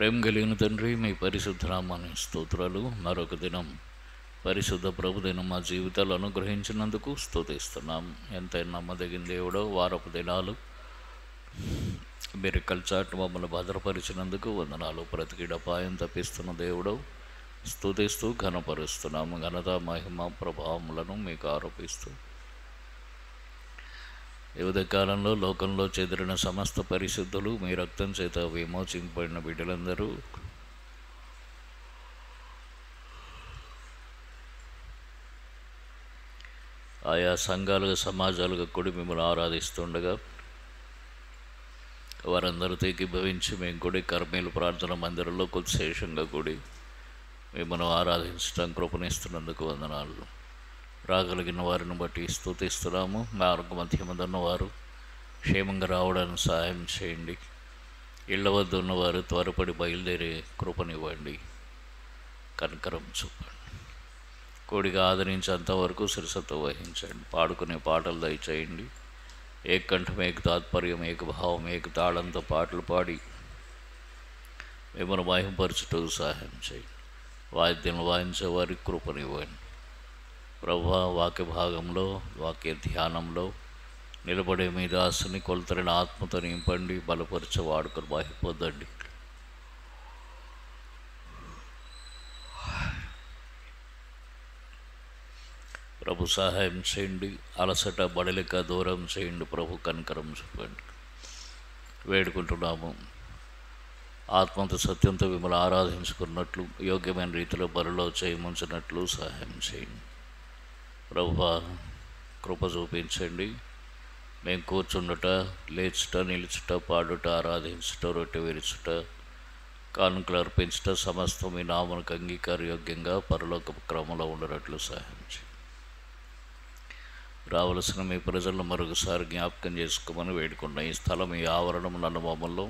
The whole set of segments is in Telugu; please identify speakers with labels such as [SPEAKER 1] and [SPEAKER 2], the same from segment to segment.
[SPEAKER 1] ప్రేమ కలిగిన తండ్రి, మీ పరిశుద్ధ నామానికి స్తోత్రాలు. మరొక దినం పరిశుద్ధ ప్రభు దినం మా జీవితాలు అనుగ్రహించినందుకు స్తుతిస్తున్నాం. ఎంతైనా నమ్మదగిన దేవుడో, వారపు దినాలు మీరు చాటు మమ్మల్ని భద్రపరిచినందుకు వందనాలు. ప్రతికిడపాయం తప్పిస్తున్న దేవుడో స్తుతిస్తూ ఘనపరుస్తున్నాము. ఘనత మహిమ ప్రభావములను మీకు ఆరోపిస్తూ యువత కాలంలో లోకంలో చెదిరిన సమస్త పరిశుద్ధులు మీ రక్తం చేత విమోచింపబడిన బిడ్డలందరూ ఆయా సంఘాలుగా సమాజాలుగా కూడి మిమ్మల్ని ఆరాధిస్తుండగా వారందరూ ఏకీభవించి మేము కూడి కర్మేలు ప్రార్థన మందిరంలో కొద్దిశేషంగా కూడి మిమ్మల్ని ఆరాధించడం కృపణిస్తున్నందుకు వందనాలు. రాగలిగిన వారిని బట్టి స్తుతిస్తున్నాము. మార్గ మధ్యమదన్న వారు క్షేమంగా రావడానికి సహాయం చేయండి. ఇళ్ల వద్ద ఉన్నవారు త్వరపడి బయలుదేరే కృపనివ్వండి, కనికరం చూపండి. కోడిగా ఆదరించేంతవరకు శిరసత్వ వహించండి. పాడుకునే పాటలు దయచేయండి. ఏక కంఠం, ఏక తాత్పర్యం, ఏక భావం, ఏక తాళంతో పాటలు పాడి మిమ్మల్ని మహింపరచుటకు సహాయం చేయండి. వాయిద్యం వాయించే వారికి కృపనివ్వండి. ప్రభువా, వాక్య భాగంలో వాక్య ధ్యానంలో నిలబడే మీ దాసుని కొలతరిన ఆత్మతో నింపండి, బలపరిచే వాడుకొని మహిపొందండి. ప్రభు సహాయం చేయండి. అలసట బడలిక దూరం చేయండి. ప్రభు కనికరం చూపండి. వేడుకుంటున్నాము. ఆత్మతో సత్యంతో మిమ్మల్ని ఆరాధించుకున్నట్లు యోగ్యమైన రీతిలో బరిలో చేయముంచినట్లు సహాయం చేయండి. ప్రభువా, కృప చూపించండి. మేము కూర్చుండుట, లేచుట, నిలుచుట, పాడుట, ఆరాధించుట, రొట్టె విరుచుట, కానుకలు అర్పించుట సమస్తం మీ నామనికి అంగీకారయోగ్యంగా పరలోక క్రమంలో ఉండనట్లు సహాయం చేయండి. రావలసిన మీ ప్రజలను మరొకసారి జ్ఞాపకం చేసుకోమని వేడుకున్నాం. ఈ స్థలం, ఈ ఆవరణం నన్ను మమ్మల్ని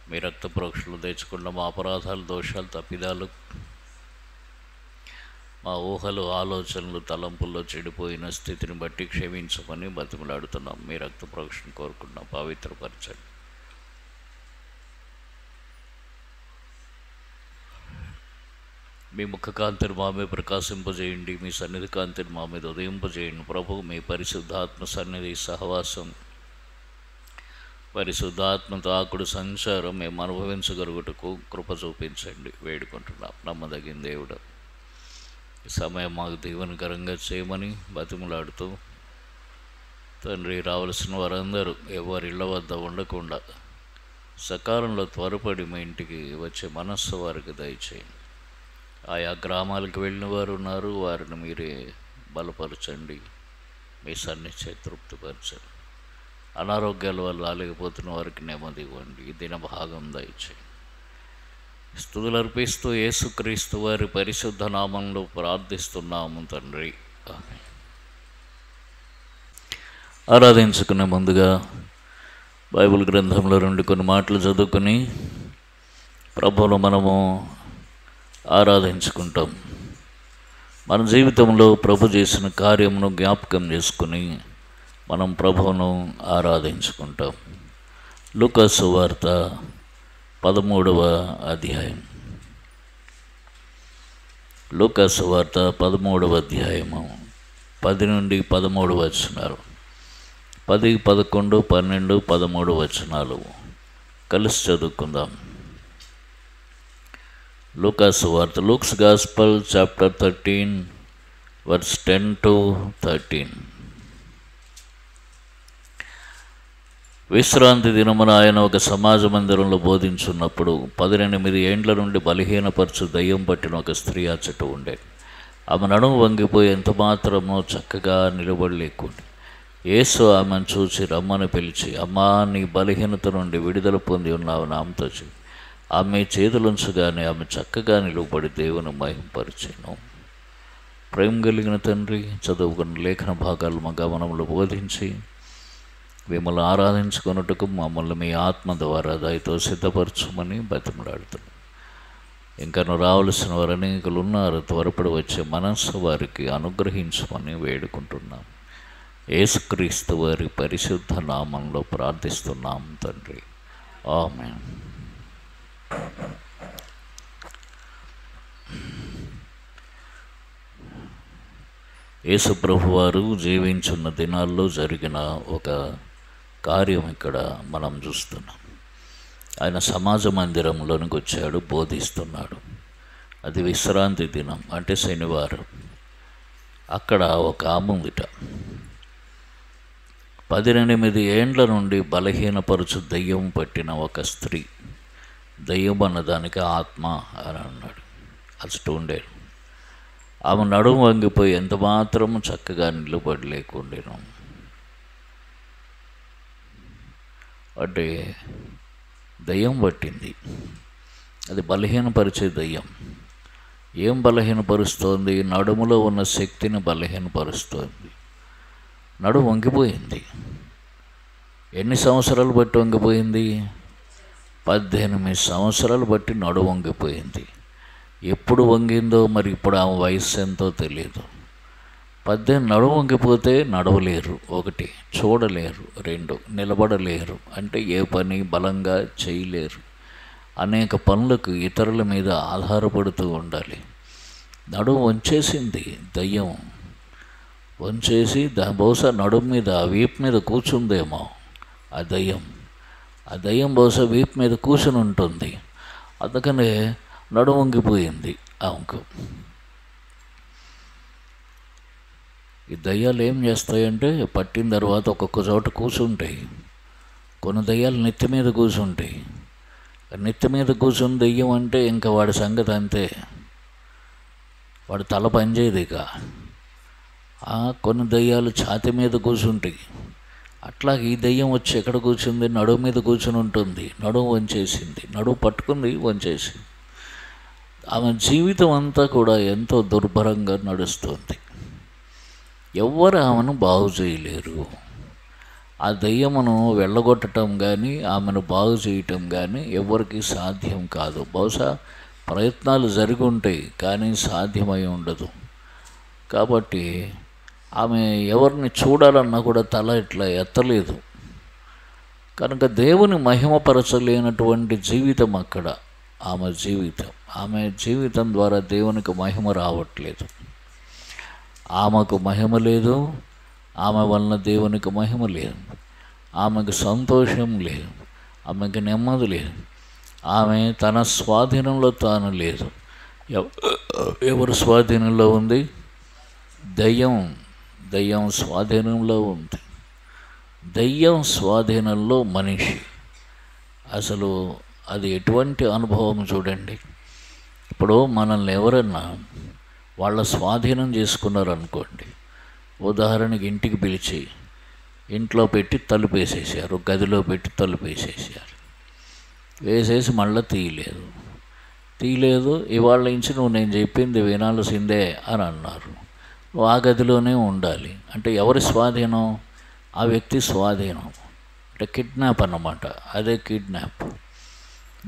[SPEAKER 1] మీ రక్త ప్రోక్షలు తెచ్చుకున్న మా అపరాధాలు, దోషాలు, తప్పిదాలు, మా ఊహలు, ఆలోచనలు, తలంపుల్లో చెడిపోయిన స్థితిని బట్టి క్షమించమని బతిమలాడుతున్నాం. మీ రక్త ప్రోక్షణ కోరుకున్నాం. పవిత్రపరచండి. మీ ముఖ కాంతిని మా మీద ప్రకాశింపజేయండి. మీ సన్నిధి కాంతిని మా మీద ఉదయింపజేయండి. ప్రభు, మీ పరిశుద్ధాత్మ సన్నిధి సహవాసం, పరిశుద్ధాత్మతో ఆకుడు సంచారం మేము అనుభవించగలుగుటకు కృప చూపించండి వేడుకుంటున్నాం. నమ్మదగిన దేవుడు, ఈ సమయం మాకు దీవెనకరంగా చేయమని బతిమలాడుతూ తండ్రి, రావలసిన వారందరూ ఎవరి ఇళ్ల వద్ద ఉండకుండా సకాలంలో త్వరపడి మీ ఇంటికి వచ్చే మనస్సు వారికి దయచేయండి. ఆయా గ్రామాలకు వెళ్ళిన వారు ఉన్నారు, వారిని మీరే బలపరచండి. మీ సన్నిధి తృప్తిపరచండి. అనారోగ్యాల వల్ల ఆలేకపోతున్న వారికి నెమ్మది ఇవ్వండి. ఈ దిన భాగం దయచేయండి. స్తుతులు అర్పిస్తూ యేసుక్రీస్తు వారి పరిశుద్ధ నామంలో ప్రార్థిస్తున్నాము తండ్రి, ఆమేన్. ఆరాధించుకునే ముందుగా బైబిల్ గ్రంథంలో నుండి కొన్ని మాటలు చదువుకొని ప్రభువును మనము ఆరాధించుకుంటాం. మన జీవితంలో ప్రభు చేసిన కార్యమును జ్ఞాపకం చేసుకుని మనం ప్రభువును ఆరాధించుకుంటాం. లూకా సువార్త 13వ అధ్యాయం. లూకా సువార్త 13వ అధ్యాయము 10 నుండి 13 వచనాలు, 10, 11, 12, 13 వచనాలు కలిసి చదువుకుందాం. లూకా సువార్త, Luke's gospel chapter 13 verse 10 to 13. విశ్రాంతి దినమున ఆయన ఒక సమాజ మందిరంలో బోధించున్నప్పుడు 18 ఏండ్ల నుండి బలహీనపరచు దయ్యం పట్టిన ఒక స్త్రీ అచ్చట ఉండే. ఆమె నడుము వంగిపోయి ఎంత మాత్రమో చక్కగా నిలబడలేకుంది. యేసు ఆమెను చూసి రమ్మని పిలిచి, అమ్మా, నీ బలహీనత నుండి విడుదల పొంది ఉన్నావు ఆమెతో చెప్పి ఆమె చేతులుంచగానే ఆమె చక్కగా నిలబడి దేవుని మహింపరిచెను. ప్రేమ కలిగిన తండ్రి, చదువుకున్న లేఖన భాగాలు మా గమనంలో బోధించి మిమ్మల్ని ఆరాధించుకున్నట్టుకు మమ్మల్ని మీ ఆత్మ ద్వారా దయతో సిద్ధపరచమని బతిమలాడుతున్నాం. ఇంకా రావలసిన వారు అనేకులు ఉన్నారు, త్వరపడి వచ్చే మనస్సు వారికి అనుగ్రహించమని వేడుకుంటున్నాం. యేసుక్రీస్తు వారి పరిశుద్ధ నామంలో ప్రార్థిస్తున్నాం తండ్రి, ఆమేన్. యేసుప్రభు వారు జీవించున్న దినాల్లో జరిగిన ఒక కార్యం ఇక్కడ మనం చూస్తున్నాం. ఆయన సమాజ మందిరంలోనికి వచ్చాడు, బోధిస్తున్నాడు. అది విశ్రాంతి దినం, అంటే శనివారం. అక్కడ ఒక ఆమె ఉందిట, 18 ఏండ్ల నుండి బలహీనపరుచు దయ్యం పట్టిన ఒక స్త్రీ. దయ్యం అన్నదానికి ఆత్మ అని అన్నాడు. అసలు ఉండేది. ఆమె నడుము వంగిపోయి ఎంత మాత్రం చక్కగా నిలబడలేకుండేను. అంటే దయ్యం పట్టింది. అది బలహీనపరిచే దయ్యం. ఏం బలహీనపరుస్తోంది? నడుములో ఉన్న శక్తిని బలహీనపరుస్తోంది. నడుము వంగిపోయింది. ఎన్ని సంవత్సరాలు బట్టి వంగిపోయింది? 18 సంవత్సరాలు బట్టి నడుము వంగిపోయింది. ఎప్పుడు వంగిందో మరి, ఇప్పుడు ఆమె వయస్సు ఎంతో తెలియదు. 18 నడుము వంగిపోతే నడవలేరు, 1 చూడలేరు, 2 నిలబడలేరు, అంటే ఏ పని బలంగా చేయలేరు. అనేక పనులకు ఇతరుల మీద ఆధారపడుతూ ఉండాలి. నడుము వంచేసింది దయ్యం. వంచేసి బహుశా నడుము మీద, వీపు మీద కూర్చుందేమో ఆ దయ్యం. ఆ దయ్యం బహుశా వీపు మీద కూర్చుని ఉంటుంది. అందుకనే నడుము వంగిపోయింది ఆమెకు. ఈ దయ్యాలు ఏం చేస్తాయంటే, పట్టిన తర్వాత ఒక్కొక్క చోట కూర్చుంటాయి. కొన్ని దయ్యాలు నెత్తి మీద కూర్చుంటాయి. నెత్తి మీద కూర్చుని దెయ్యం అంటే ఇంకా వాడి సంగతి అంతే, వాడి తల పనిచేయదు ఇక. కొన్ని దయ్యాలు ఛాతి మీద కూర్చుంటాయి. అట్లాగే ఈ దయ్యం వచ్చి ఎక్కడ కూర్చుంది? నడుము మీద కూర్చుని ఉంటుంది. నడుము వంచేసింది, నడుము పట్టుకుంది, వంచేసింది. ఆమె జీవితం అంతా కూడా ఎంతో దుర్భరంగా నడుస్తుంది. ఎవ్వరు ఆమెను బాగు చేయలేరు. ఆ దయ్యమును వెళ్ళగొట్టడం కానీ, ఆమెను బాగు చేయటం కానీ ఎవరికి సాధ్యం కాదు. బహుశా ప్రయత్నాలు జరిగి ఉంటాయి, కానీ సాధ్యమై ఉండదు. కాబట్టి ఆమె ఎవరిని చూడాలన్నా కూడా తల ఇట్లా ఎత్తలేదు. కనుక దేవుని మహిమపరచలేనటువంటి జీవితం అక్కడ ఆమె జీవితం. ఆమె జీవితం ద్వారా దేవునికి మహిమ రావట్లేదు. ఆమెకు మహిమ లేదు, ఆమె వలన దేవునికి మహిమ లేదు, ఆమెకు సంతోషం లేదు, ఆమెకు నెమ్మది లేదు. ఆమె తన స్వాధీనంలో తాను లేదు. ఎవరు స్వాధీనంలో ఉంది? దయ్యం స్వాధీనంలో ఉంది. దయ్యం స్వాధీనంలో మనిషి. అసలు అది ఎటువంటి అనుభవం చూడండి. ఇప్పుడు మనల్ని ఎవరన్నా వాళ్ళ స్వాధీనం చేసుకున్నారనుకోండి, ఉదాహరణకి ఇంటికి పిలిచి ఇంట్లో పెట్టి తలుపేసేసారు, గదిలో పెట్టి తలుపేసేసారు, వేసేసి మళ్ళీ తీయలేదు. ఇవాళ నుంచి నువ్వు నేను చెప్పింది వినాల్సిందే అని అన్నారు. నువ్వు ఆ గదిలోనే ఉండాలి. అంటే ఎవరి స్వాధీనం? ఆ వ్యక్తి స్వాధీనం. అంటే కిడ్నాప్ అన్నమాట. అదే కిడ్నాప్.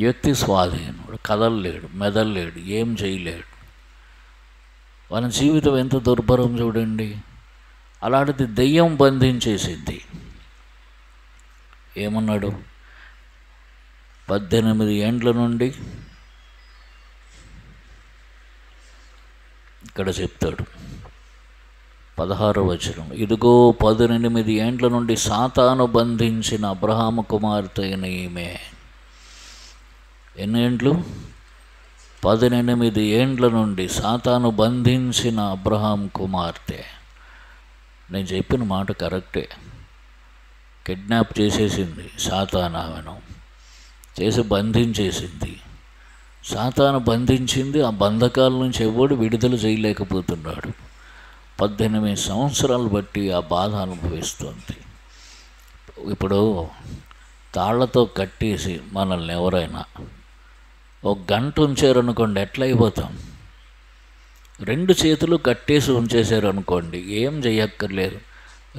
[SPEAKER 1] వ్యక్తి స్వాధీనం. కదలలేడు, మెదలలేడు, ఏం చేయలేడు. వాళ్ళ జీవితం ఎంత దుర్భరం చూడండి. అలాంటిది దెయ్యం బంధించేసింది. ఏమన్నాడు? 18 ఏండ్ల నుండి, ఇక్కడ చెప్తాడు 16వ వచనం, ఇదిగో 18 ఏండ్ల నుండి సాతాను బంధించిన అబ్రహాము కుమార్తె అయిన ఈమె. ఎన్ని ఏండ్లు? 18 ఏండ్ల నుండి సాతాను బంధించిన అబ్రహాం కుమార్తె. నేను చెప్పిన మాట కరెక్టే. కిడ్నాప్ చేసేసింది సాతాను, ఆమెను చేసి బంధించేసింది. సాతాను బంధించింది. ఆ బంధకాల నుంచి ఎవడు విడుదల చేయలేకపోతున్నాడు. 18 సంవత్సరాలు బట్టి ఆ బాధ అనుభవిస్తుంది. ఇప్పుడు తాళ్లతో కట్టేసి మనల్ని ఎవరైనా 1 గంట ఉంచారనుకోండి, ఎట్లా అయిపోతాం? 2 చేతులు కట్టేసి ఉంచేశారు అనుకోండి, ఏం చేయక్కర్లేదు.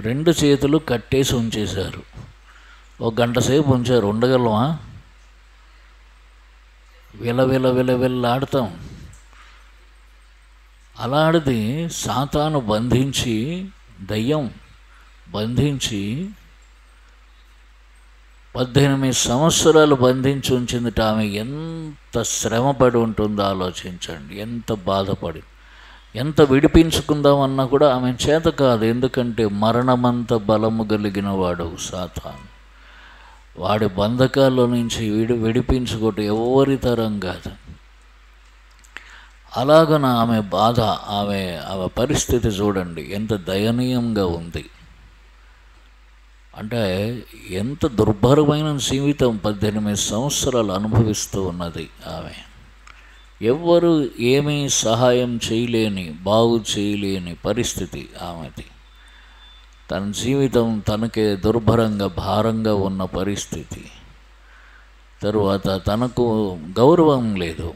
[SPEAKER 1] 2 చేతులు కట్టేసి ఉంచేశారు, 1 గంట సేపు ఉంచారు, ఉండగలమా? విలవిల్లాడతాం. అలాంటిది సాతాను బంధించి, దయ్యం బంధించి 18 సంవత్సరాలు బంధించి ఉంచిందిట. ఆమె ఎంత శ్రమపడి ఉంటుందో ఆలోచించండి, ఎంత బాధపడి. ఎంత విడిపించుకుందామన్నా కూడా ఆమె చేత కాదు. ఎందుకంటే మరణమంత బలము కలిగిన వాడు సాతాను. వాడి బంధకాల్లో నుంచి విడిపించుకోవటం ఎవరి తరం కాదు. అలాగన ఆమె బాధ, ఆమె పరిస్థితి చూడండి ఎంత దయనీయంగా ఉంది. అంటే ఎంత దుర్భరమైన జీవితం 18 సంవత్సరాలు అనుభవిస్తూ ఉన్నది ఆమె. ఎవ్వరు ఏమీ సహాయం చేయలేని, బాగు చేయలేని పరిస్థితి ఆమెది. తన జీవితం తనకే దుర్భరంగా, భారంగా ఉన్న పరిస్థితి. తరువాత తనకు గౌరవం లేదు.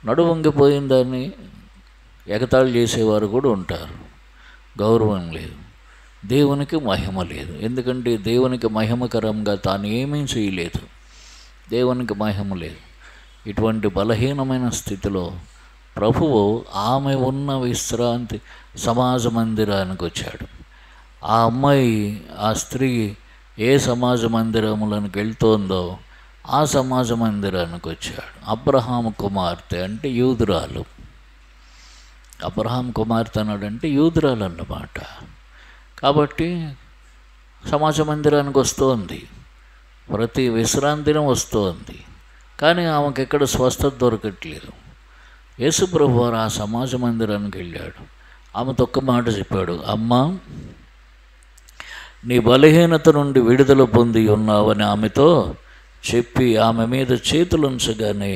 [SPEAKER 1] నడువంగిపోయిందని ఎగతాళి చేసేవారు కూడా ఉంటారు. గౌరవం లేదు, దేవునికి మహిమ లేదు. ఎందుకంటే దేవునికి మహిమకరంగా తాను ఏమీ చేయలేదు, దేవునికి మహిమ లేదు. ఇటువంటి బలహీనమైన స్థితిలో ప్రభువు ఆమె ఉన్న విశ్రాంతి సమాజ మందిరానికి వచ్చాడు. ఆ అమ్మాయి, ఆ స్త్రీ ఏ సమాజ మందిరములకు వెళ్తోందో ఆ సమాజ మందిరానికి వచ్చాడు. అబ్రహాము కుమార్తె అంటే యూదురాలు. అబ్రహాం కుమార్తె అన్నాడంటే యూదురాలు అన్నమాట. కాబట్టి సమాజ మందిరానికి వస్తోంది, ప్రతి విశ్రాంతిని వస్తోంది. కానీ ఆమెకు ఎక్కడ స్వస్థత దొరకట్లేదు. యేసు ప్రభువారు ఆ సమాజ మందిరానికి వెళ్ళాడు. ఆమెతో ఒక్క మాట చెప్పాడు, అమ్మా నీ బలహీనత నుండి విడుదల పొంది ఉన్నావని ఆమెతో చెప్పి ఆమె మీద చేతులుంచగానే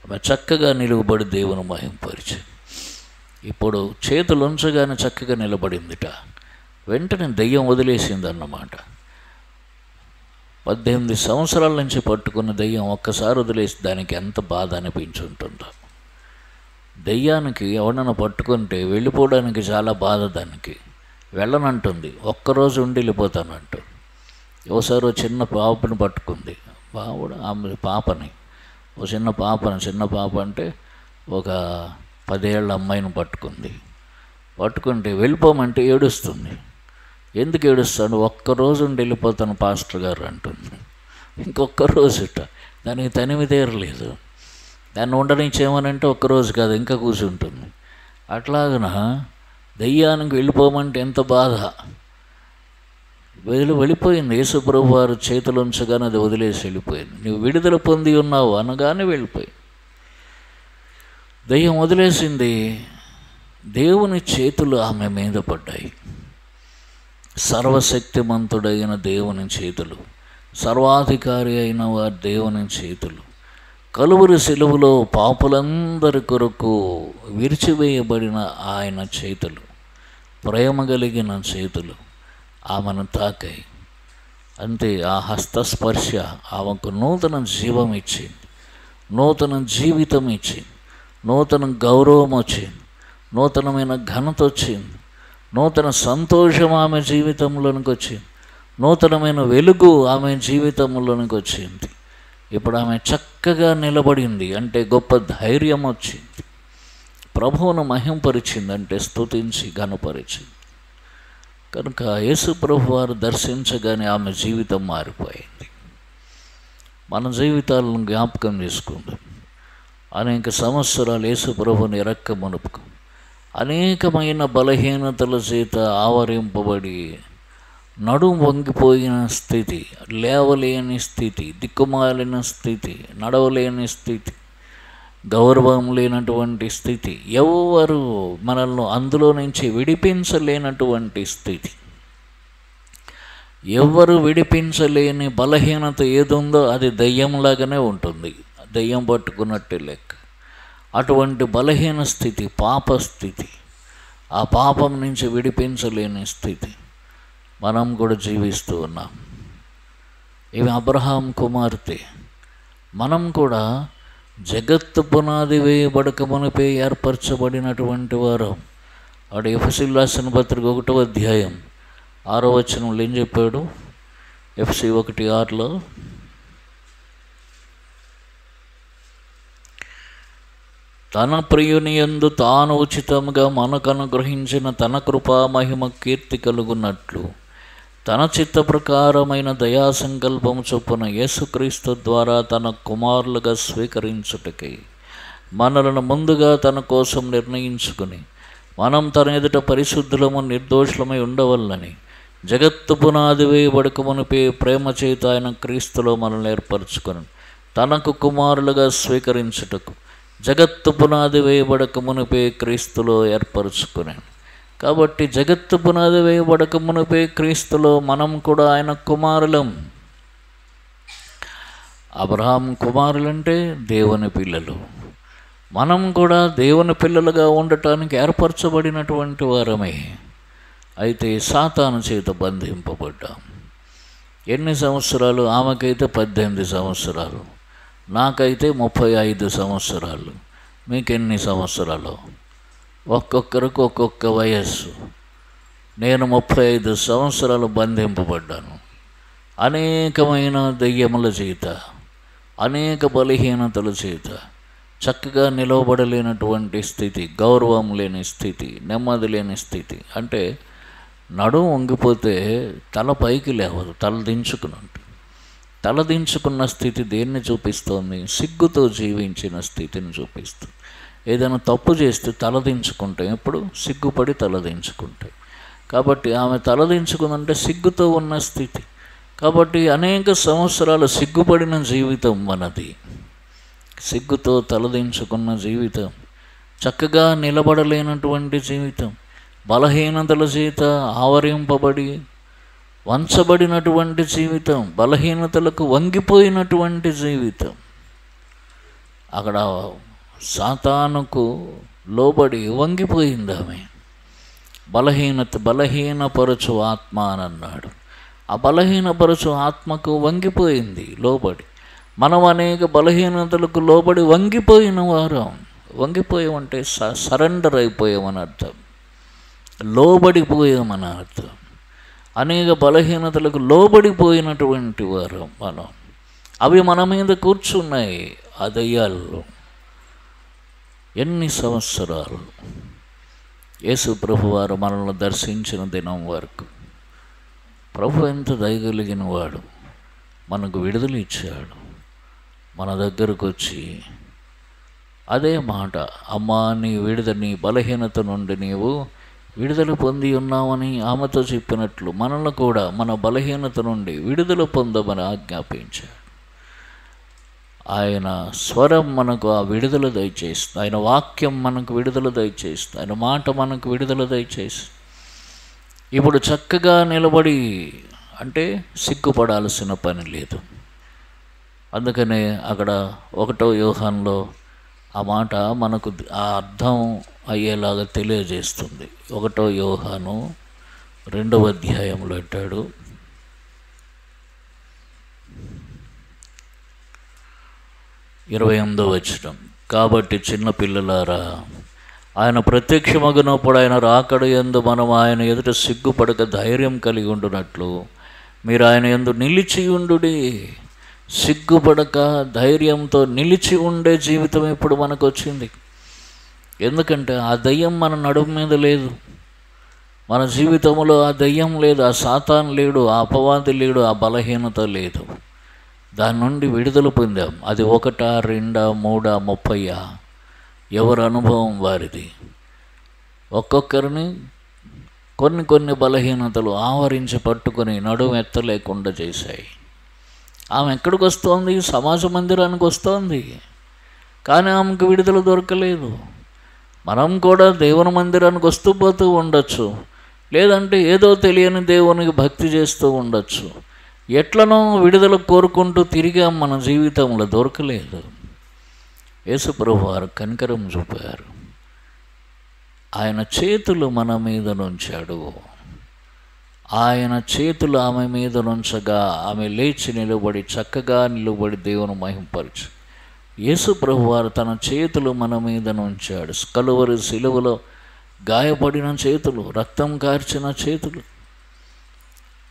[SPEAKER 1] ఆమె చక్కగా నిలువబడి దేవుని మహింపరిచి. ఇప్పుడు చేతులుంచగానే చక్కగా నిలబడిందిట. వెంటనే దెయ్యం వదిలేసిందన్నమాట. 18 సంవత్సరాల నుంచి పట్టుకున్న దెయ్యం ఒక్కసారి వదిలేసి దానికి ఎంత బాధ అనిపించుంటుందో. దెయ్యానికి ఎవడన్నా పట్టుకుంటే వెళ్ళిపోవడానికి చాలా బాధ. దానికి వెళ్ళనంటుంది, ఒక్కరోజు ఉండి వెళ్ళిపోతానంటూ. ఒకసారి చిన్న పాపని పట్టుకుంది. ఆమె పాపని, ఒక చిన్న పాప అంటే ఒక 10 ఏళ్ళ అమ్మాయిని పట్టుకుంటే వెళ్ళిపోమంటే ఏడుస్తుంది. ఎందుకు ఏడుస్తాడు? ఒక్కరోజు ఉండి వెళ్ళిపోతాను పాస్టర్ గారు అంటుంది. ఇంకొక రోజుట దానికి తనివి తీరలేదు. దాన్ని ఉండనిచ్చేమనంటే ఒక్కరోజు కాదు, ఇంకా కూర్చుంటుంది. అట్లాగన దెయ్యానికి వెళ్ళిపోమంటే ఎంత బాధ. వెళ్ళిపోయింది. యేసు ప్రభువు వారు చేతులు ఉంచగానే అది వదిలేసి వెళ్ళిపోయింది. నువ్వు విడుదల పొంది ఉన్నావు అనగానే వెళ్ళిపోయింది. దెయ్యం వదిలేసింది. దేవుని చేతులు ఆమె మీద పడ్డాయి. సర్వశక్తిమంతుడైన దేవుని చేతులు, సర్వాధికారి అయిన వారి దేవుని చేతులు, కలువరి శిలువలో పాపులందరి కొరకు విరిచివేయబడిన ఆయన చేతులు, ప్రేమ కలిగిన చేతులు ఆమెను తాకాయి. అంతే, ఆ హస్తస్పర్శ ఆమెకు నూతన జీవం ఇచ్చింది, నూతన జీవితం ఇచ్చింది, నూతన గౌరవం వచ్చింది, నూతనమైన ఘనత వచ్చింది, నూతన సంతోషం ఆమె జీవితంలోనికి వచ్చింది, నూతనమైన వెలుగు ఆమె జీవితంలోనికి వచ్చింది. ఇప్పుడు ఆమె చక్కగా నిలబడింది అంటే గొప్ప ధైర్యం వచ్చింది. ప్రభువును మహింపరిచింది అంటే స్తుతించి ఘనపరిచింది. కనుక యేసు ప్రభు వారు దర్శించగానే ఆమె జీవితం మారిపోయింది. మన జీవితాలను జ్ఞాపకం చేసుకుందాం. అనేక సంవత్సరాలు యేసు ప్రభుని ఎరక్క మునుపుకు అనేకమైన బలహీనతల చేత ఆవరింపబడి నడుము వంగిపోయిన స్థితి, లేవలేని స్థితి, దిక్కుమాలిన స్థితి, నడవలేని స్థితి, గౌరవం లేనటువంటి స్థితి, ఎవరు మనల్ని అందులో నుంచి విడిపించలేనటువంటి స్థితి, ఎవరు విడిపించలేని బలహీనత ఏదుందో అది దయ్యంలాగానే ఉంటుంది, దయ్యం పట్టుకున్నట్టే లెక్క. అటువంటి బలహీన స్థితి, పాపస్థితి, ఆ పాపం నుంచి విడిపించలేని స్థితి మనం కూడా జీవిస్తూ ఉన్నాం. ఇవి అబ్రహాం కుమార్తె. మనం కూడా జగత్తు పునాది వేయబడక మునిపే ఏర్పరచబడినటువంటి వారు. వాడు ఎఫెసీయులకు రాసిన పత్రిక 1వ అధ్యాయం 6వ వచనంలో ఏం చెప్పాడు? ఎఫెసీ 1:6లో తన ప్రియుని యందు తాను ఉచితముగా మనకు అనుగ్రహించిన తన కృపా మహిమ కీర్తి కలుగునట్లు తన చిత్త ప్రకారమైన దయా సంకల్పము చొప్పున యేసుక్రీస్తు ద్వారా తన కుమారులుగా స్వీకరించుటకై మనలను ముందుగా తన కోసం నిర్ణయించుకుని మనం తన ఎదుట పరిశుద్ధులము నిర్దోషులమై ఉండవల్లని జగత్తు పునాది వేయబడక మునిపే ప్రేమ చేత ఆయన క్రీస్తులో మనల్ని ఏర్పరచుకొని తనకు కుమారులుగా స్వీకరించుటకు జగత్తు పునాది వేయబడక మునిపే క్రీస్తులో ఏర్పరచుకున్నాను. కాబట్టి జగత్తు పునాది వేయబడక మునిపే క్రీస్తులో మనం కూడా ఆయన కుమారులం. అబ్రహాం కుమారులంటే దేవుని పిల్లలు. మనం కూడా దేవుని పిల్లలుగా ఉండటానికి ఏర్పరచబడినటువంటి వారమే. అయితే సాతాను చేత బంధింపబడ్డాం. ఎన్ని సంవత్సరాలు? ఆమెకైతే 18 సంవత్సరాలు, నాకైతే 35 సంవత్సరాలు. మీకెన్ని సంవత్సరాలు? ఒక్కొక్కరికి ఒక్కొక్క వయస్సు. నేను 35 సంవత్సరాలు బంధింపబడ్డాను. అనేకమైన దెయ్యముల చేత, అనేక బలహీనతల చేత చక్కగా నిలవబడలేనటువంటి స్థితి, గౌరవం లేని స్థితి, నెమ్మది లేని స్థితి. అంటే నడుము వంగిపోతే తల పైకి లేవదు, తల దించుకున్న స్థితి దేన్ని చూపిస్తోంది? సిగ్గుతో జీవించిన స్థితిని చూపిస్తుంది. ఏదైనా తప్పు చేస్తే తలదించుకుంటాం, ఎప్పుడు సిగ్గుపడి తలదించుకుంటాం. కాబట్టి ఆమె తలదించుకుందంటే సిగ్గుతో ఉన్న స్థితి. కాబట్టి అనేక సంవత్సరాలు సిగ్గుపడిన జీవితం మనది. సిగ్గుతో తలదించుకున్న జీవితం, చక్కగా నిలబడలేనటువంటి జీవితం, బలహీనతల చేత ఆవరింపబడి వంచబడినటువంటి జీవితం, బలహీనతలకు వంగిపోయినటువంటి జీవితం. అక్కడ సాతానుకు లోబడి వంగిపోయింది ఆమె. బలహీనపరచు ఆత్మ అని అన్నాడు. ఆ బలహీనపరచు ఆత్మకు వంగిపోయింది లోబడి. మనం అనేక బలహీనతలకు లోబడి వంగిపోయిన వారం. వంగిపోయామంటే సరెండర్ అయిపోయామని అర్థం, లోబడిపోయామని అర్థం. అనేక బలహీనతలకు లోబడిపోయినటువంటి వారం మనం. అవి మన మీద కూర్చున్నాయి ఆ దయ్యాల్లో. ఎన్ని సంవత్సరాలు? యేసు ప్రభువారు మనల్ని దర్శించిన దినం వరకు ప్రభు ఎంత దయగలిగిన వాడు, మనకు విడుదల ఇచ్చాడు. మన దగ్గరకు వచ్చి అదే మాట, అమ్మా నీ బలహీనత నుండి నీవు విడుదల పొంది ఉన్నామని ఆమెతో చెప్పినట్లు మనల్ని కూడా మన బలహీనత నుండి విడుదల పొందమని ఆజ్ఞాపించాడు. ఆయన స్వరం మనకు ఆ విడుదల దయచేస్తుంది. ఆయన వాక్యం మనకు విడుదల దయచేస్తుంది. ఆయన మాట మనకు విడుదల దయచేస్తుంది. ఇప్పుడు చక్కగా నిలబడి అంటే సిగ్గుపడాల్సిన పని లేదు. అందుకనే అక్కడ 1వ యోహానులో ఆ మాట మనకు ఆ అర్థం అయ్యేలాగా తెలియజేస్తుంది. 1వ యోహాను 2వ అధ్యాయంలో అంటాడు, 28వ వచనం, కాబట్టి చిన్నపిల్లలారా, ఆయన ప్రత్యక్షమగునప్పుడు ఆయన రాకడ యందు మనం ఆయన ఎదుట సిగ్గుపడక ధైర్యం కలిగి ఉండునట్లు మీరు ఆయన యందు నిలిచి ఉండుడి. సిగ్గుపడక ధైర్యంతో నిలిచి ఉండే జీవితం ఇప్పుడు మనకు వచ్చింది. ఎందుకంటే ఆ దయ్యం మన నడుము మీద లేదు, మన జీవితంలో ఆ దయ్యం లేదు, ఆ సాతాను లేడు, ఆ అపవాది లేడు, ఆ బలహీనత లేదు. దాని నుండి విడుదల పొందాం. అది 1, 2, 3, 30 ఎవరి అనుభవం వారిది. ఒక్కొక్కరిని కొన్ని బలహీనతలు ఆవరించి పట్టుకొని నడుము ఎత్తలేకుండా చేశాయి. ఆమె ఎక్కడికి వస్తోంది? సమాజ మందిరానికి వస్తోంది, కానీ ఆమెకు విడుదల దొరకలేదు. మనం కూడా దేవుని మందిరానికి వస్తూ పోతూ ఉండొచ్చు, లేదంటే ఏదో తెలియని దేవునికి భక్తి చేస్తూ ఉండొచ్చు. ఎట్లనో విడుదల కోరుకుంటూ తిరిగాం, మన జీవితంలో దొరకలేదు. యేసు ప్రభువారు కనికరం చూపారు. ఆయన చేతులు మన మీద నుంచాడు. ఆయన చేతులు ఆమె మీద నుంచగా ఆమె లేచి నిలబడి చక్కగా నిలబడి దేవుని మహింపరచు. యేసు ప్రభువారు తన చేతులు మన మీద నుంచాడు. కలువరి శిలువలో గాయపడిన చేతులు, రక్తం కార్చిన చేతులు,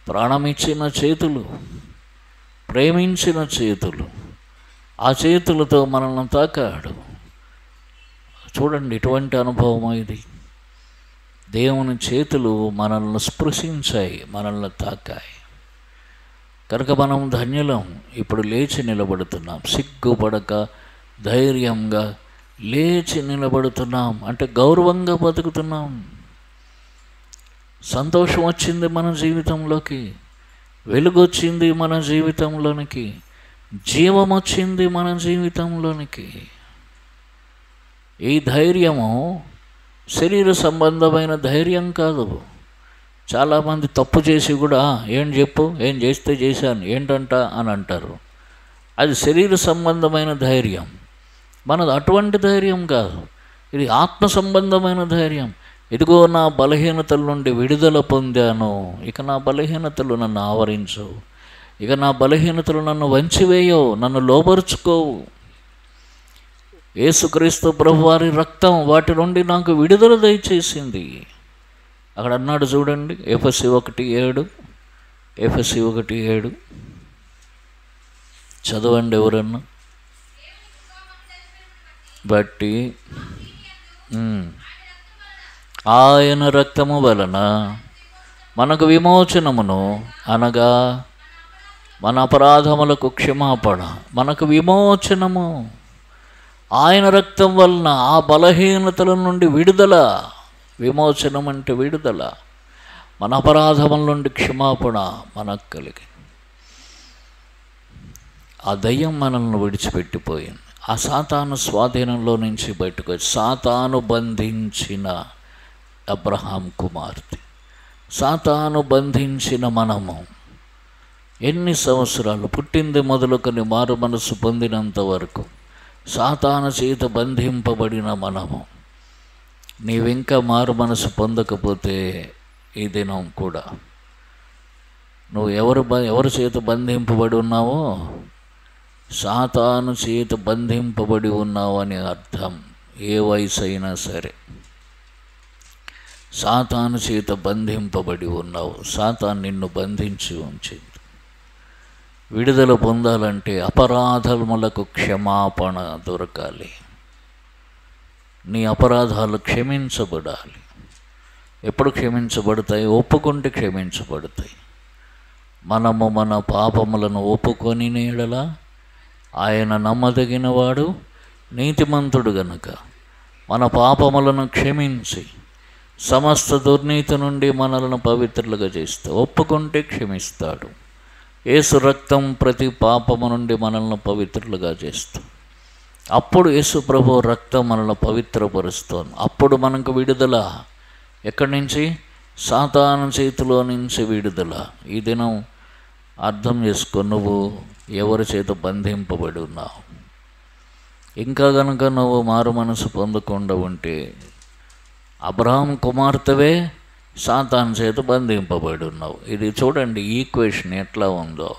[SPEAKER 1] ప్రాణమిచ్చిన చేతులు, ప్రేమించిన చేతులు, ఆ చేతులతో మనల్ని తాకాడు. చూడండి, ఇటువంటి అనుభవం ఇది. దేవుని చేతులు మనల్ని స్పృశించాయి, మనల్ని తాకాయి. కనుక మనం ధన్యులం. ఇప్పుడు లేచి నిలబడుతున్నాం, సిగ్గుపడక ధైర్యంగా లేచి నిలబడుతున్నాం అంటే గౌరవంగా బతుకుతున్నాం. సంతోషం వచ్చింది మన జీవితంలోకి, వెలుగు వచ్చింది మన జీవితంలోనికి, జీవం వచ్చింది మన జీవితంలోనికి. ఈ ధైర్యము శరీర సంబంధమైన ధైర్యం కాదు. చాలామంది తప్పు చేసి కూడా ఏం చెప్పు, ఏం చేస్తే చేశాను ఏంటంట అని అంటారు. అది శరీర సంబంధమైన ధైర్యం. మనది అటువంటి ధైర్యం కాదు, ఇది ఆత్మ సంబంధమైన ధైర్యం. ఇదిగో నా బలహీనతల నుండి విడుదల పొందాను, ఇక నా బలహీనతలు నన్ను ఆవరించవు, ఇక నా బలహీనతలు నన్ను వంచివేయవు, నన్ను లోబరుచుకోవు. యేసుక్రీస్తు ప్రభువారి రక్తం వాటి నుండి నాకు విడుదల దయచేసింది. అక్కడ అన్నాడు చూడండి, ఎఫెసీ 1:7, ఎఫెసీ 1:7 చదవండి ఎవరన్నా. బట్టి ఆయన రక్తము వలన మనకు విమోచనమును, అనగా మన అపరాధములకు క్షమాపణ, మనకు విమోచనము. ఆయన రక్తం వలన ఆ బలహీనతల నుండి విడుదల. విమోచనం అంటే విడుదల. మన అపరాధముల నుండి క్షమాపణ మనకు కలిగి. ఆ దయ్యం మనల్ని విడిచిపెట్టిపోయింది. ఆ సాతాను స్వాధీనంలో నుంచి బయటకు వచ్చి, సాతాను బంధించిన అబ్రహాం కుమార్తె, సాతాను బంధించిన మనము ఎన్ని సంవత్సరాలు, పుట్టింది మొదలుకొని మారు మనసు పొందినంత వరకు సాతాను చేత బంధింపబడిన మనము. నీవింకా మారు మనసు పొందకపోతే ఈ దినం కూడా నువ్వు ఎవరి చేత బంధింపబడి ఉన్నావో, సాతాను చేత బంధింపబడి ఉన్నావు అని అర్థం. ఏ వయసు అయినా సరే సాతాను చేత బంధింపబడి ఉన్నావు. సాతాను నిన్ను బంధించి ఉంచింది. విడుదల పొందాలంటే అపరాధములకు క్షమాపణ దొరకాలి. నీ అపరాధాలు క్షమించబడాలి. ఎప్పుడు క్షమించబడతాయి? ఒప్పుకుంటే క్షమించబడతాయి. మనము మన పాపములను ఒప్పుకొని నీడలా ఆయన నమ్మదగినవాడు, నీతిమంతుడు గనుక మన పాపములను క్షమించి సమస్త దుర్నీతి నుండి మనలను పవిత్రులుగా చేస్తే, ఒప్పుకుంటే క్షమిస్తాడు. యేసు రక్తం ప్రతి పాపము నుండి మనల్ని పవిత్రులుగా చేస్తాడు. అప్పుడు యేసు ప్రభు రక్తం మనల్ని పవిత్రపరుస్తోంది. అప్పుడు మనకు విడుదల. ఎక్కడి నుంచి? సాతాను చేతిలో నుంచి విడుదల. ఈ దినం అర్థం చేసుకో, నువ్వు ఎవరి చేత బంధింపబడి ఉన్నావు. ఇంకా గనుక నువ్వు మారు మనసు పొందకుండా ఉంటే అబ్రహాం కుమార్తెవే సాతాను చేత బంధింపబడి ఉన్నావు. ఇది చూడండి ఈక్వేషన్ ఎట్లా ఉందో.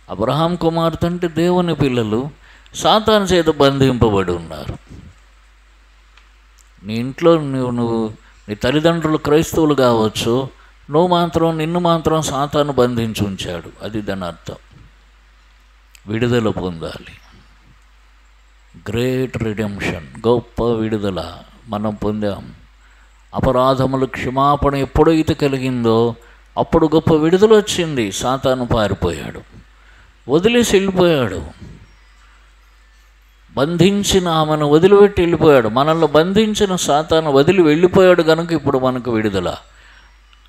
[SPEAKER 1] అబ్రహాం కుమార్తె అంటే దేవుని పిల్లలు సాతాను చేత బంధింపబడి ఉన్నారు. నీ ఇంట్లో నువ్వు నీ తల్లిదండ్రులు క్రైస్తవులు కావచ్చు, నిన్ను మాత్రం సాతాను బంధించి ఉంచాడు. అది దాని అర్థం. విడుదల పొందాలి. గ్రేట్ రిడెంప్షన్, గొప్ప విడుదల మనం పొందాం. అపరాధములు క్షమాపణ ఎప్పుడైతే కలిగిందో అప్పుడు గొప్ప విడుదల వచ్చింది. సాతాను పారిపోయాడు, వదిలేసి వెళ్ళిపోయాడు. బంధించిన ఆమెను వదిలిపెట్టి వెళ్ళిపోయాడు. మనల్ని బంధించిన సాతాను వదిలి వెళ్ళిపోయాడు కనుక ఇప్పుడు మనకు విడుదల.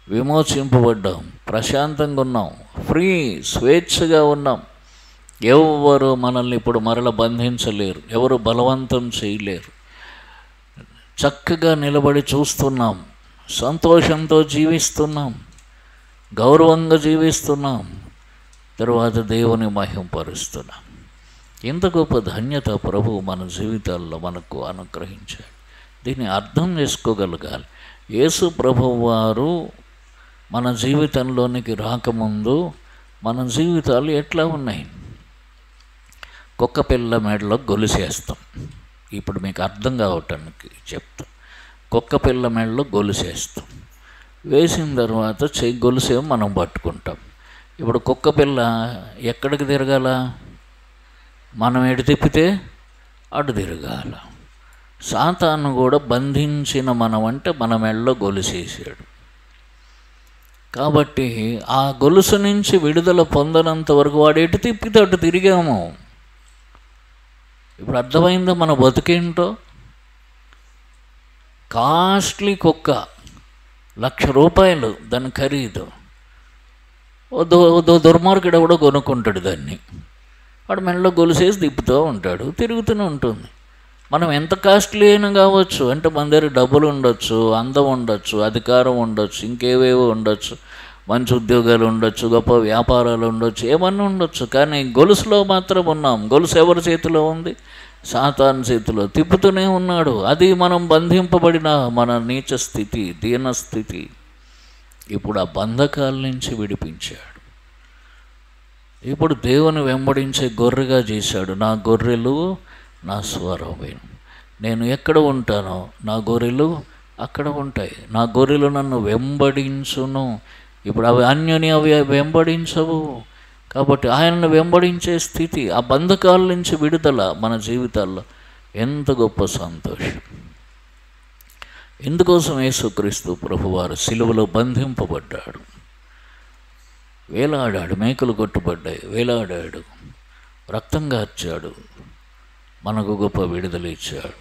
[SPEAKER 1] విమోచింపబడ్డాం, ప్రశాంతంగా ఉన్నాం, ఫ్రీ, స్వేచ్ఛగా ఉన్నాం. ఎవరు మనల్ని ఇప్పుడు మరల బంధించలేరు, ఎవరు బలవంతం చేయలేరు. చక్కగా నిలబడి చూస్తున్నాం, సంతోషంతో జీవిస్తున్నాం, గౌరవంగా జీవిస్తున్నాం, తరువాత దేవుని మహింపరుస్తున్నాం. ఇంత గొప్ప ధన్యత ప్రభువు మన జీవితాల్లో మనకు అనుగ్రహించాడు. దీన్ని అర్థం చేసుకోగలగాలి. యేసు ప్రభువు వారు మన జీవితంలోనికి రాకముందు మన జీవితాలు ఎట్లా ఉన్నాయి? కుక్క పిల్ల మెడలో గొలుసేస్తాం. ఇప్పుడు మీకు అర్థం కావటానికి చెప్తాం. కుక్క పిల్ల మెడలో గొలుసేస్తాం. వేసిన తర్వాత గొలుసేమో మనం పట్టుకుంటాం. ఇప్పుడు కుక్క పిల్ల ఎక్కడికి తిరగాల? మనం ఎటు తిప్పితే అటు తిరగాల. సాతాను కూడా బంధించిన మనం అంటే మన మెడలో గొలుసేసాడు. కాబట్టి ఆ గొలుసు నుంచి విడుదల పొందనంత వరకు వాడు ఎటు తిప్పితే అటు తిరిగాము. ఇప్పుడు అర్థమైందో మన బతుకేంటో? కాస్ట్లీ కుక్క, ₹1,00,000 దాని ఖరీదు. దుర్మార్గుడు ఎవడో కొనుక్కుంటాడు దాన్ని, వాడు మెడలో గొలుసేసి తిప్పుతూ ఉంటాడు, తిరుగుతూనే ఉంటుంది. మనం ఎంత కాస్ట్లీ అయినా కావచ్చు, అంటే మన దగ్గర డబ్బులు ఉండొచ్చు, అందం ఉండొచ్చు, అధికారం ఉండొచ్చు, ఇంకేవేవో ఉండొచ్చు, మంచి ఉద్యోగాలు ఉండొచ్చు, గొప్ప వ్యాపారాలు ఉండొచ్చు, ఏమన్నా ఉండొచ్చు, కానీ గొలుసులో మాత్రం ఉన్నాం. గొలుసు ఎవరి చేతిలో ఉంది? సాతాను చేతిలో. తిప్పుతూనే ఉన్నాడు. అది మనం బంధింపబడిన మన నీచ స్థితి, దీన స్థితి. ఇప్పుడు ఆ బంధకాల నుంచి విడిపించాడు. ఇప్పుడు దేవుని వెంబడించే గొర్రెగా చేశాడు. నా గొర్రెలు నా స్వరం విను. నేను ఎక్కడ ఉంటానో నా గొర్రెలు అక్కడ ఉంటాయి. నా గొర్రెలు నన్ను వెంబడించును. ఇప్పుడు అవి అన్యుని అవి వెంబడించవు. కాబట్టి ఆయనను వెంబడించే స్థితి, ఆ బంధకాల నుంచి విడుదల మన జీవితాల్లో ఎంత గొప్ప సంతోషం. ఇందుకోసం యేసుక్రీస్తు ప్రభువారు సిలువలో బంధింపబడ్డాడు, వేలాడాడు, మేకలు కొట్టుబడ్డాయి, వేలాడాడు, రక్తం కార్చాడు, మనకు గొప్ప విడుదల ఇచ్చాడు.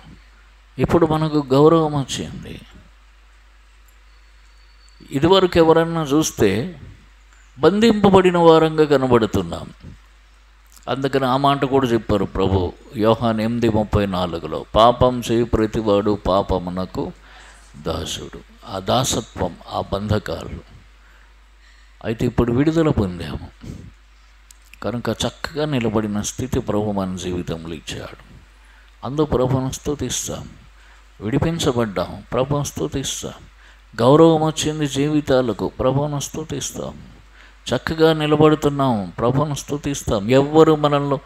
[SPEAKER 1] ఇప్పుడు మనకు గౌరవం వచ్చింది. ఇదివరకు ఎవరన్నా చూస్తే బంధింపబడిన వారంగా కనబడుతున్నాం. అందుకని ఆ మాట కూడా చెప్పారు ప్రభు యోహాను 8:34, పాపం చేయి ప్రతివాడు పాపమునకు దాసుడు. ఆ దాసత్వం, ఆ బంధకాలు. అయితే ఇప్పుడు విడుదల పొందాము కనుక చక్కగా నిలబడిన స్థితి ప్రభు మన జీవితంలో ఇచ్చాడు. అందుకు ప్రభువును స్తుతిస్తాం. విడిపించబడ్డాం, ప్రభువును స్తుతిస్తాం. గౌరవం వచ్చింది జీవితాలకు, ప్రభువును స్తుతిస్తాం. చక్కగా నిలబడుతున్నాం, ప్రభువును స్తుతిస్తాం. ఎవ్వరు మనల్ని,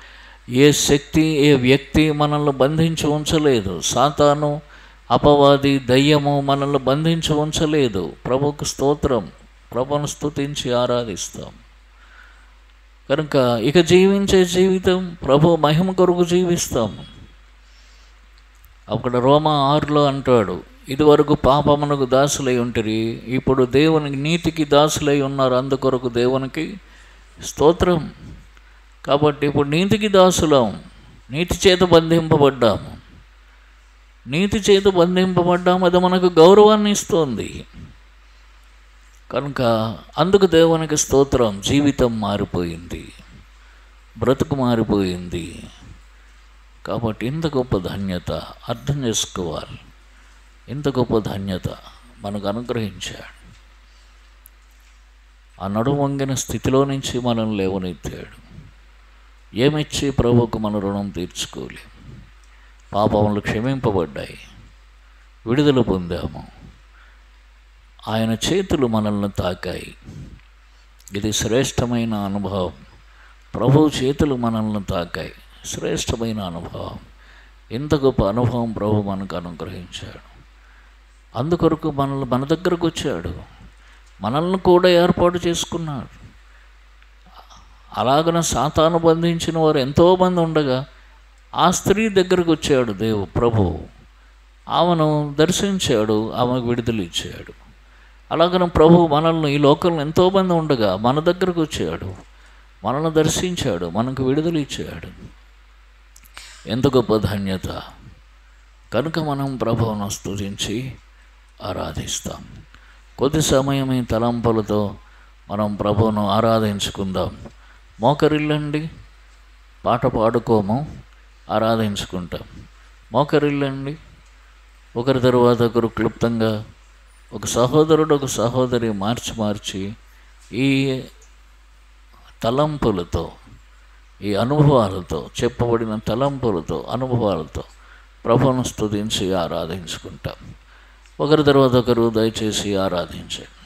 [SPEAKER 1] ఏ శక్తి, ఏ వ్యక్తి మనల్ని బంధించి ఉంచలేదు. సాతాను, అపవాది, దయ్యము మనల్ని బంధించి ఉంచలేదు. ప్రభువుకు స్తోత్రం. ప్రభువును స్తుతించి ఆరాధిస్తాం. కనుక ఇక జీవించే జీవితం ప్రభు మహిమ కొరకు జీవిస్తాము. అక్కడ రోమా 6లో అంటాడు, ఇదివరకు పాపమునకు దాసులై ఉంటిరి, ఇప్పుడు దేవునికి నీతికి దాసులై ఉన్నారు, అందుకొరకు దేవునికి స్తోత్రం. కాబట్టి ఇప్పుడు నీతికి దాసులం, నీతి చేత బంధింపబడ్డాము. నీతి చేత బంధింపబడ్డాము, అది మనకు గౌరవాన్ని ఇస్తుంది. కనుక అందుకు దేవునికి స్తోత్రం. జీవితం మారిపోయింది, బ్రతుకు మారిపోయింది. కాబట్టి ఇంత గొప్ప ధన్యత అర్థం చేసుకోవాలి. ఇంత గొప్ప ధన్యత మనకు అనుగ్రహించాడు. ఆ నడుము వంగిన స్థితిలో నుంచి మనల్ని లేవనెత్తాడు. ఏమిచ్చి ప్రభువుకు మన రుణం తీర్చుకోలేం. పాపములు క్షమింపబడ్డాయి, విడుదల పొందాము. ఆయన చేతులు మనల్ని తాకాయి. ఇది శ్రేష్టమైన అనుభవం. ప్రభువు చేతులు మనల్ని తాకాయి, శ్రేష్టమైన అనుభవం. ఇంత గొప్ప అనుభవం ప్రభు మనకు అనుగ్రహించాడు. అందుకొరకు మన దగ్గరకు వచ్చాడు, మనల్ని కూడా ఏర్పాటు చేసుకున్నాడు. అలాగన సాతాను బంధించిన వారు ఎంతోమంది ఉండగా ఆ స్త్రీ దగ్గరకు వచ్చాడు ప్రభు. ఆమెను దర్శించాడు, ఆమెకు విడుదల ఇచ్చాడు. అలాగన ప్రభు మనల్ని, ఈ లోకంలో ఎంతోమంది ఉండగా మన దగ్గరకు వచ్చాడు, మనల్ని దర్శించాడు, మనకు విడుదల ఇచ్చాడు. ఎంత గొప్ప ధన్యత. కనుక మనం ప్రభువును స్తుతించి ఆరాధిస్తాం. కొద్ది సమయం ఈ తలంపులతో మనం ప్రభువును ఆరాధించుకుందాం. మోకరిల్లండి, పాట పాడుకోము, ఆరాధించుకుంటాం. మోకరిల్లండి, ఒకరి తరువాత ఒకరు క్లుప్తంగా, ఒక సహోదరుడు ఒక సహోదరి మార్చి ఈ తలంపులతో, ఈ అనుభవాలతో, చెప్పబడిన తలంపులతో, అనుభవాలతో ప్రభువును స్తుతించి ఆరాధించుకుంటాం. ఒకరి తర్వాత ఒకరు దయచేసి ఆరాధించండి.